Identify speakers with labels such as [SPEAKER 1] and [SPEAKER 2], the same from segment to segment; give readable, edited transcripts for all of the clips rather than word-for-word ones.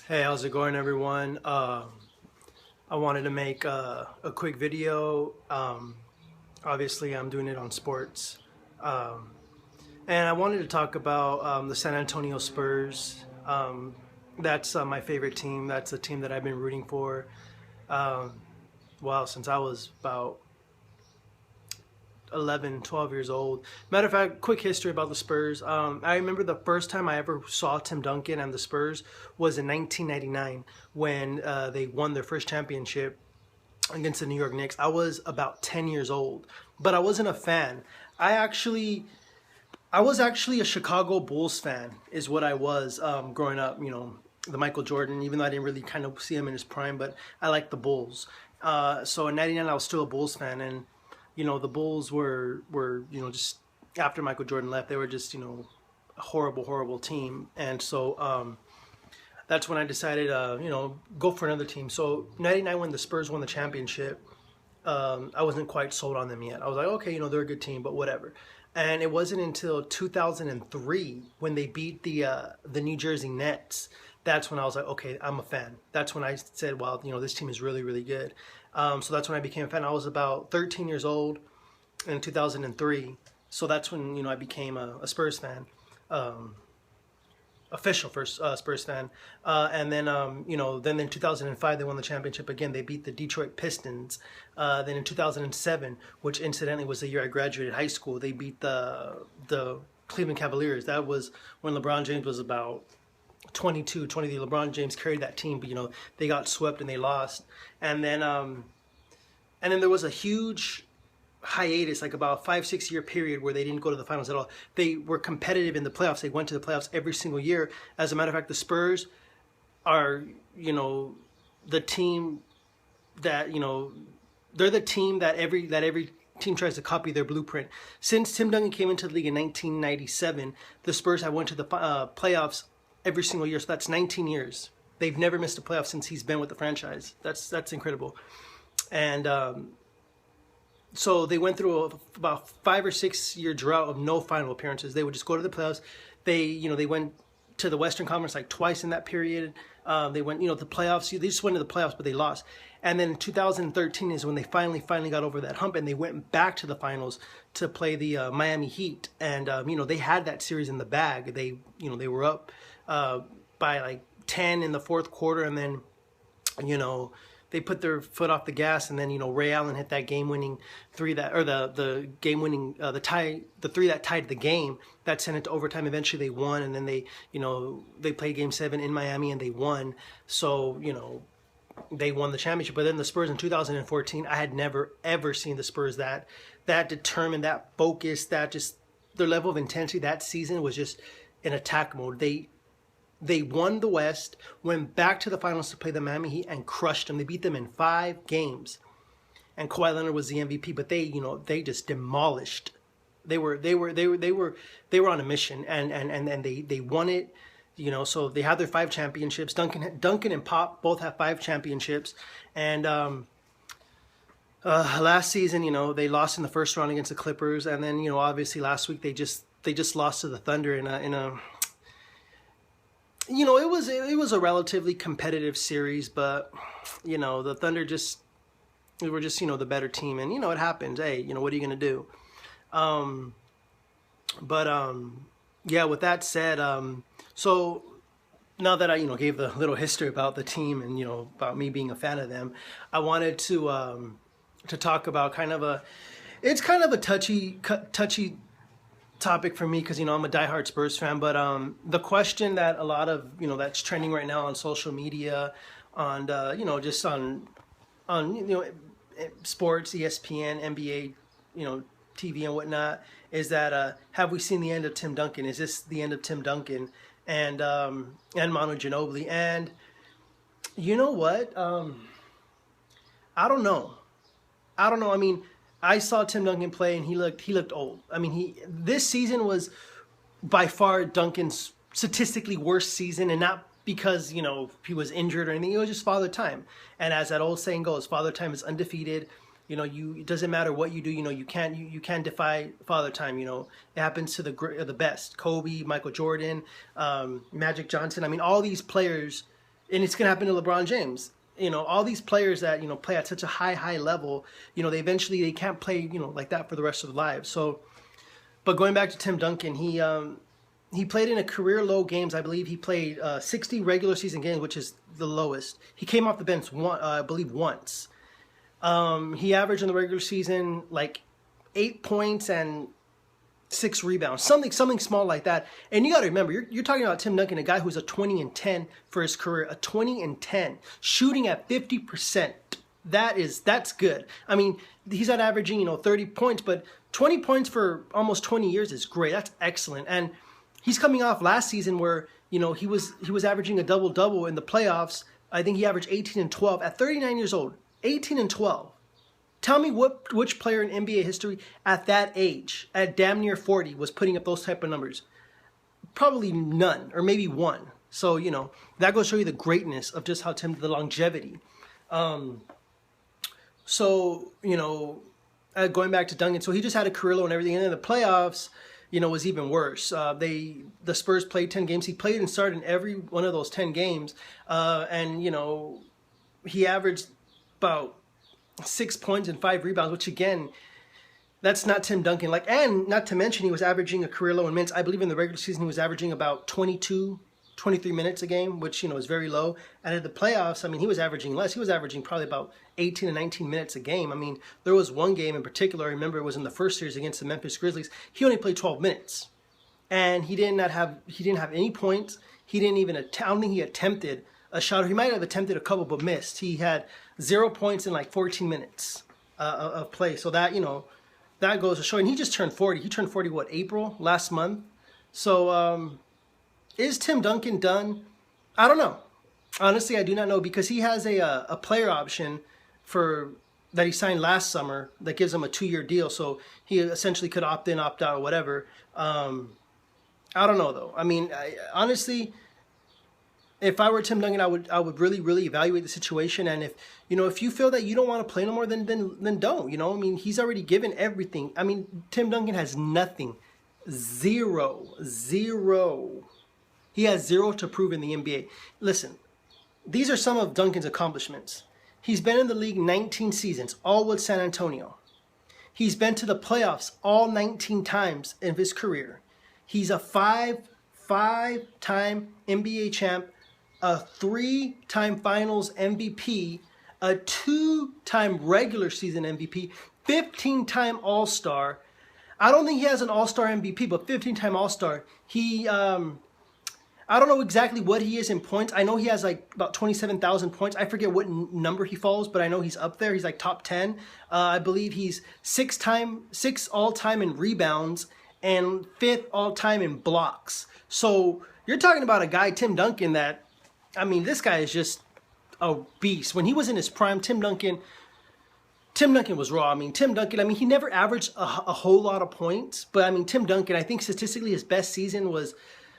[SPEAKER 1] Hey, how's it going, everyone? I wanted to make a quick video. Obviously, I'm doing it on sports. Um, and I wanted to talk about the San Antonio Spurs. That's my favorite team. That's a team that I've been rooting for, um, well, since I was about 11, 12 years old. Matter of fact, quick history about the Spurs. I remember the first time I ever saw Tim Duncan and the Spurs was in 1999 when they won their first championship against the New York Knicks. I was about 10 years old, but I wasn't a fan. I actually, I was actually a Chicago Bulls fan, is what I was growing up. The Michael Jordan, even though I didn't really kind of see him in his prime, but I liked the Bulls. So in '99, I was still a Bulls fan, and the Bulls were just after Michael Jordan left, they were just a horrible, horrible team, and so that's when I decided go for another team. So '99, when the Spurs won the championship, I wasn't quite sold on them yet. I was like, okay, they're a good team, but whatever. And it wasn't until 2003 when they beat the New Jersey Nets. That's when I was like, okay, I'm a fan. That's when I said, well, this team is really, really good. So that's when I became a fan. I was about 13 years old in 2003. So that's when I became a Spurs fan, official first Spurs fan. And then then in 2005 they won the championship again. They beat the Detroit Pistons. Then in 2007, which incidentally was the year I graduated high school, they beat the Cleveland Cavaliers. That was when LeBron James was about 22, 23. LeBron James carried that team, but they got swept and they lost. And then there was a huge hiatus, like about a 5-6 year period where they didn't go to the finals at all. They were competitive in the playoffs. They went to the playoffs every single year. As a matter of fact, the Spurs are, the team that, they're the team that every team tries to copy their blueprint. Since Tim Duncan came into the league in 1997, the Spurs have went to the playoffs every single year. So that's 19 years. They've never missed a playoff since he's been with the franchise. That's incredible. And so they went through about 5 or 6 year drought of no final appearances. They would just go to the playoffs. They went to the Western Conference like twice in that period. They went, the playoffs. They just went to the playoffs, but they lost. And then in 2013 is when they finally got over that hump, and they went back to the finals to play the Miami Heat. And they had that series in the bag. They were up by like 10 in the fourth quarter, and then they put their foot off the gas, and then Ray Allen hit that game-winning three, the game-winning the three that tied the game that sent it to overtime. Eventually they won, and then they played Game 7 in Miami and they won. So they won the championship. But then the Spurs in 2014, I had never ever seen the Spurs that determined, that focused, that just their level of intensity that season was just in attack mode. They won the West, went back to the finals to play the Miami Heat, and crushed them. They beat them in 5 games, and Kawhi Leonard was the MVP. But they just demolished. They were on a mission, and they won it. So they had their 5 championships. Duncan and Pop both have 5 championships, and last season, they lost in the first round against the Clippers, and then obviously last week they just lost to the Thunder in a it was a relatively competitive series, but the Thunder were just the better team, and it happens. Hey, what are you gonna do? But yeah. With that said, so now that I gave the little history about the team and about me being a fan of them, I wanted to talk about it's kind of a touchy topic for me because I'm a diehard Spurs fan. But the question that a lot of that's trending right now on social media, on just on sports, ESPN, NBA, TV and whatnot, is that have we seen the end of Tim Duncan? Is this the end of Tim Duncan and Manu Ginobili? And you know what? I don't know. I mean, I saw Tim Duncan play, and he looked old. I mean, this season was by far Duncan's statistically worst season, and not because he was injured or anything. It was just father time. And as that old saying goes, father time is undefeated. It doesn't matter what you do. You can't defy father time. It happens to the best. Kobe, Michael Jordan, Magic Johnson. I mean, all these players and it's going to happen to LeBron James. All these players that play at such a high level, they can't play like that for the rest of their lives. So, but going back to Tim Duncan, he played in a career low games. I believe he played 60 regular season games, which is the lowest. He came off the bench I believe once. He averaged in the regular season like 8 points and 6 rebounds, something small like that. And you got to remember, you're talking about Tim Duncan, a guy who's a 20-10 for his career, a 20-10, shooting at 50%. That's good. I mean, he's not averaging 30 points, but 20 points for almost 20 years is great. That's excellent. And he's coming off last season where he was averaging a double in the playoffs. I think he averaged 18 and 12 at 39 years old. 18 and 12. Tell me which player in NBA history at that age, at damn near 40, was putting up those type of numbers. Probably none, or maybe one. So, that goes to show you the greatness of just how the longevity. Going back to Duncan, so he just had a career low and everything. And then the playoffs, was even worse. The Spurs played 10 games. He played and started in every one of those 10 games. He averaged about 6 points and 5 rebounds, which again, that's not Tim Duncan. And not to mention, he was averaging a career low in minutes. I believe in the regular season he was averaging about 22, 23 minutes a game, which is very low. And in the playoffs, I mean, he was averaging less. He was averaging probably about 18 and 19 minutes a game. I mean, there was one game in particular, I remember it was in the first series against the Memphis Grizzlies. He only played 12 minutes, and he didn't have any points. He didn't even I don't think he attempted a shot, or he might have attempted a couple but missed. He had 0 points in like 14 minutes of play. So that that goes to show. And he just turned 40. He turned 40 April last month. So is Tim Duncan done? I don't know. Honestly, I do not know, because he has a player option that he signed last summer that gives him a 2-year deal. So he essentially could opt in, opt out, or whatever. I don't know though. I mean, honestly, if I were Tim Duncan, I would really evaluate the situation. And if you feel that you don't want to play no more, then don't. I mean, he's already given everything. I mean, Tim Duncan has nothing, zero. He has 0 to prove in the NBA. Listen, these are some of Duncan's accomplishments. He's been in the league 19 seasons, all with San Antonio. He's been to the playoffs all 19 times in his career. He's a five-time NBA champ, a 3-time finals MVP, a 2-time regular season MVP, 15-time All-Star. I don't think he has an All-Star MVP, but 15-time All-Star. He, I don't know exactly what he is in points. I know he has like about 27,000 points. I forget what number he follows, but I know he's up there. He's like top 10. I believe he's 6 all-time in rebounds and 5th all-time in blocks. So you're talking about a guy, Tim Duncan, that, I mean, this guy is just a beast. When he was in his prime, Tim Duncan was raw. I mean, he never averaged a whole lot of points, but I mean, Tim Duncan, I think statistically his best season was,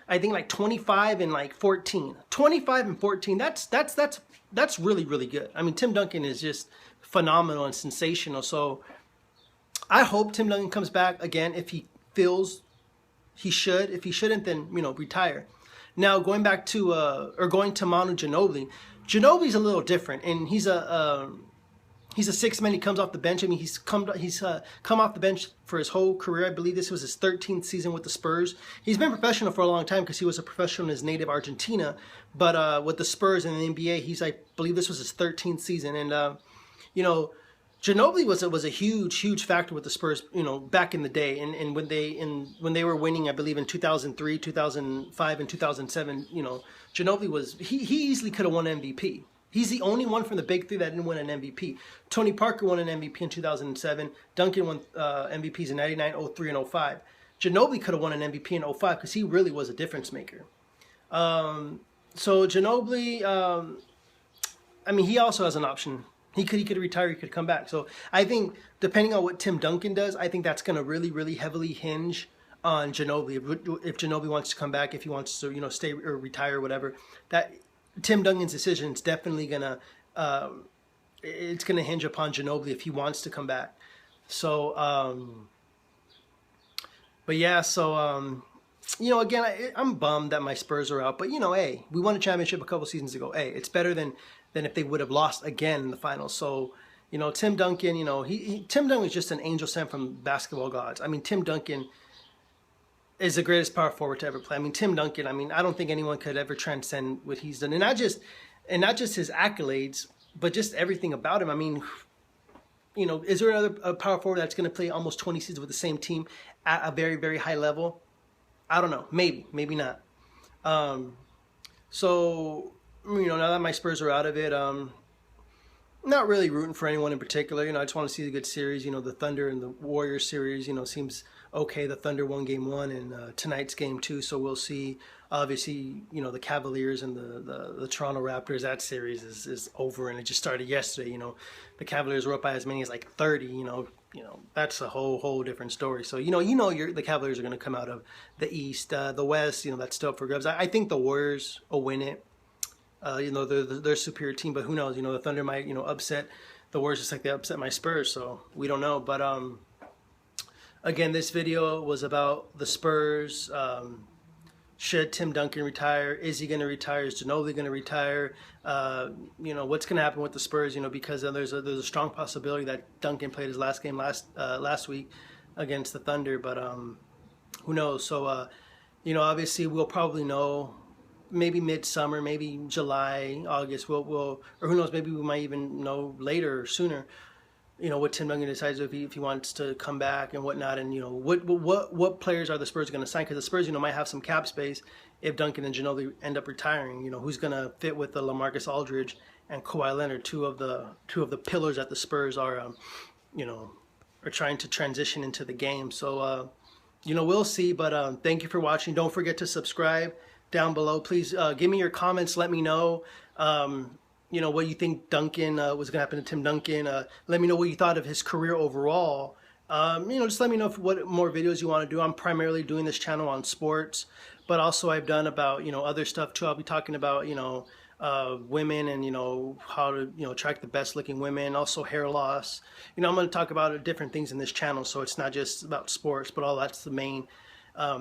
[SPEAKER 1] I think, like 25 and like 14. 25 and 14, that's really good. I mean, Tim Duncan is just phenomenal and sensational. So I hope Tim Duncan comes back again if he feels he should. If he shouldn't, then, retire. Now, going to Manu Ginobili. Ginobili's a little different, and he's a 6-man. He comes off the bench. I mean, he's come off the bench for his whole career. I believe this was his 13th season with the Spurs. He's been professional for a long time because he was a professional in his native Argentina. But with the Spurs and the NBA, I believe this was his 13th season. And Ginobili was a huge factor with the Spurs, back in the day, and when they were winning, I believe in 2003, 2005, and 2007, Ginobili he easily could have won MVP. He's the only one from the big three that didn't win an MVP. Tony Parker won an MVP in 2007. Duncan won MVPs in 99, 03, and 05. Ginobili could have won an MVP in 05 because he really was a difference maker. So Ginobili, I mean, he also has an option. He could retire, he could come back. So I think depending on what Tim Duncan does, I think that's going to really heavily hinge on Ginobili. If Ginobili wants to come back, if he wants to, stay or retire or whatever, that Tim Duncan's decision is definitely gonna it's gonna hinge upon Ginobili if he wants to come back. So, but yeah, so again, I'm bummed that my Spurs are out, but hey, we won a championship a couple seasons ago. Hey, it's better than if they would have lost again in the finals. So, Tim Duncan, Tim Duncan is just an angel sent from basketball gods. I mean, Tim Duncan is the greatest power forward to ever play. I mean, Tim Duncan. I mean, I don't think anyone could ever transcend what he's done, and not just his accolades, but just everything about him. I mean, is there another power forward that's going to play almost 20 seasons with the same team at a very, very high level? I don't know. Maybe not. So, now that my Spurs are out of it, not really rooting for anyone in particular. I just want to see a good series. The Thunder and the Warriors series, seems okay. The Thunder won game 1 and tonight's game 2, so we'll see. Obviously, the Cavaliers and the Toronto Raptors, that series is over, and it just started yesterday. The Cavaliers were up by as many as like 30. That's a whole different story. So the Cavaliers are going to come out of the East, the West. That's still up for grabs. I think the Warriors will win it. They're a superior team, but who knows? The Thunder might upset the Warriors just like they upset my Spurs. So we don't know. But again, this video was about the Spurs. Should Tim Duncan retire? Is he going to retire? Is Ginobili going to retire? What's going to happen with the Spurs? Because there's a strong possibility that Duncan played his last game last week against the Thunder, but who knows? So obviously we'll probably know maybe midsummer, maybe July, August. Or who knows? Maybe we might even know later or sooner. What Tim Duncan decides if he wants to come back and whatnot, and what players are the Spurs going to sign? Because the Spurs might have some cap space if Duncan and Ginobili end up retiring. Who's going to fit with the LaMarcus Aldridge and Kawhi Leonard, two of the pillars that the Spurs are are trying to transition into the game. So we'll see. But thank you for watching. Don't forget to subscribe down below. Please give me your comments. Let me know. What you think Duncan was going to happen to Tim Duncan. Let me know what you thought of his career overall. Just let me know what more videos you want to do. I'm primarily doing this channel on sports, but also I've done about, other stuff too. I'll be talking about, women and, how to, attract the best looking women, also hair loss. I'm going to talk about different things in this channel. So it's not just about sports, but that's the main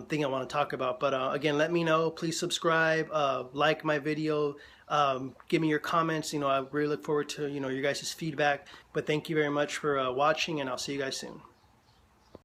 [SPEAKER 1] thing I want to talk about. But again, let me know. Please subscribe, like my video, give me your comments. I really look forward to your guys' feedback. But thank you very much for watching, and I'll see you guys soon.